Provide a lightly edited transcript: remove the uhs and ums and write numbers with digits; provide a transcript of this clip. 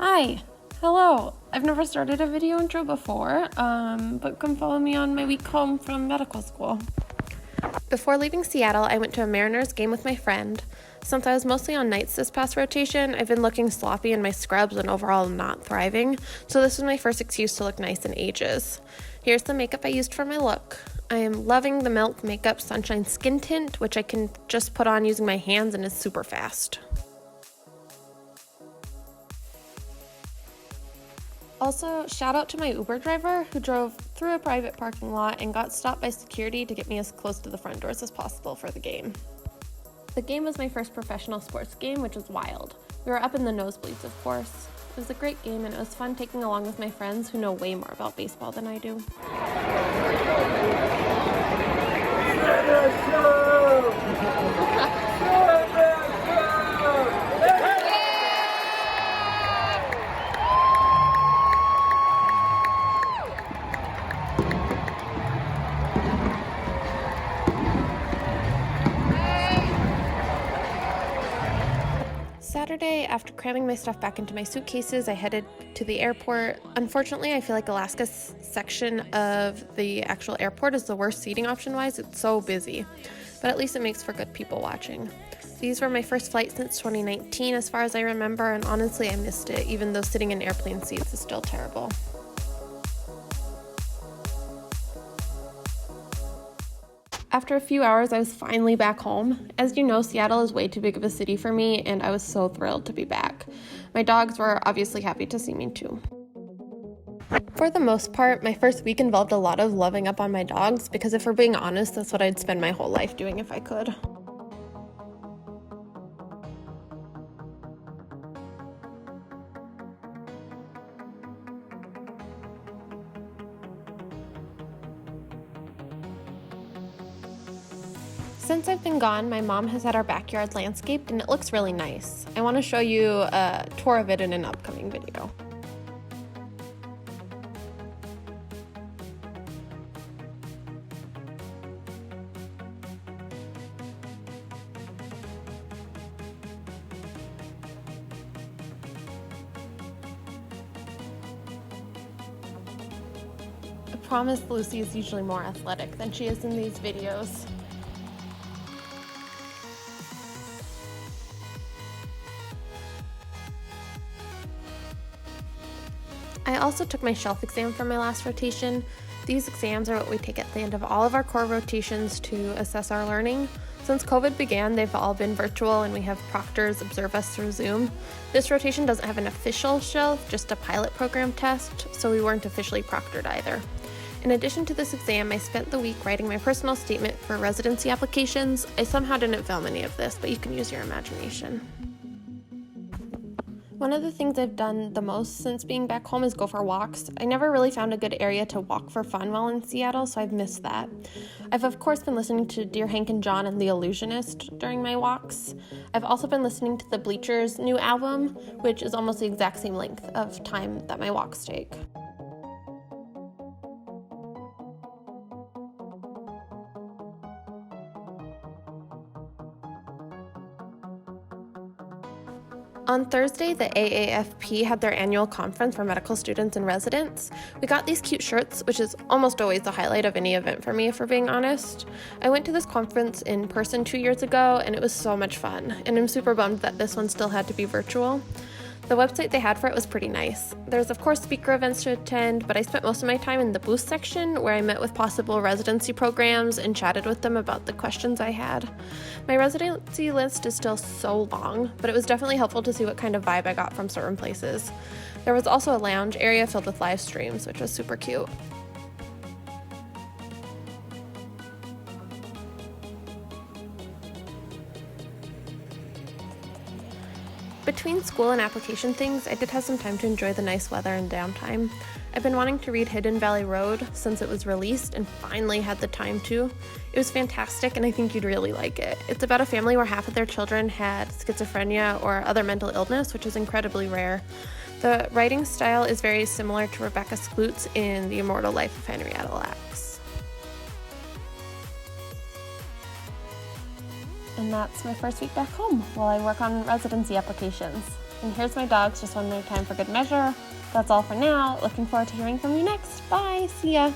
Hi! Hello! I've never started a video intro before, but come follow me on my week home from medical school. Before leaving Seattle, I went to a Mariners game with my friend. Since I was mostly on nights this past rotation, I've been looking sloppy in my scrubs and overall not thriving, so this was my first excuse to look nice in ages. Here's the makeup I used for my look. I am loving the Milk Makeup Sunshine Skin Tint, which I can just put on using my hands and is super fast. Also, shout out to my Uber driver who drove through a private parking lot and got stopped by security to get me as close to the front doors as possible for the game. The game was my first professional sports game, which was wild. We were up in the nosebleeds, of course. It was a great game and it was fun taking along with my friends who know way more about baseball than I do. Saturday, after cramming my stuff back into my suitcases, I headed to the airport. Unfortunately, I feel like Alaska's section of the actual airport is the worst seating option-wise. It's so busy, but at least it makes for good people watching. These were my first flight since 2019 as far as I remember, and honestly I missed it, even though sitting in airplane seats is still terrible. After a few hours, I was finally back home. As you know, Seattle is way too big of a city for me, and I was so thrilled to be back. My dogs were obviously happy to see me too. For the most part, my first week involved a lot of loving up on my dogs, because if we're being honest, that's what I'd spend my whole life doing if I could. Since I've been gone, my mom has had our backyard landscaped and it looks really nice. I want to show you a tour of it in an upcoming video. I promise Lucy is usually more athletic than she is in these videos. I also took my shelf exam for my last rotation. These exams are what we take at the end of all of our core rotations to assess our learning. Since COVID began, they've all been virtual and we have proctors observe us through Zoom. This rotation doesn't have an official shelf, just a pilot program test, so we weren't officially proctored either. In addition to this exam, I spent the week writing my personal statement for residency applications. I somehow didn't film any of this, but you can use your imagination. One of the things I've done the most since being back home is go for walks. I never really found a good area to walk for fun while in Seattle, so I've missed that. I've of course been listening to Dear Hank and John and The Illusionist during my walks. I've also been listening to the Bleachers' new album, which is almost the exact same length of time that my walks take. On Thursday, the AAPI had their annual conference for medical students and residents. We got these cute shirts, which is almost always the highlight of any event for me, if we're being honest. I went to this conference in person 2 years ago, and it was so much fun, and I'm super bummed that this one still had to be virtual. The website they had for it was pretty nice. There's of course speaker events to attend, but I spent most of my time in the booth section where I met with possible residency programs and chatted with them about the questions I had. My residency list is still so long, but it was definitely helpful to see what kind of vibe I got from certain places. There was also a lounge area filled with live streams, which was super cute. Between school and application things, I did have some time to enjoy the nice weather and downtime. I've been wanting to read Hidden Valley Road since it was released and finally had the time to. It was fantastic and I think you'd really like it. It's about a family where half of their children had schizophrenia or other mental illness, which is incredibly rare. The writing style is very similar to Rebecca Skloot's in The Immortal Life of Henrietta Lacks. And that's my first week back home while I work on residency applications. And here's my dogs just one more time for good measure. That's all for now. Looking forward to hearing from you next. Bye. See ya.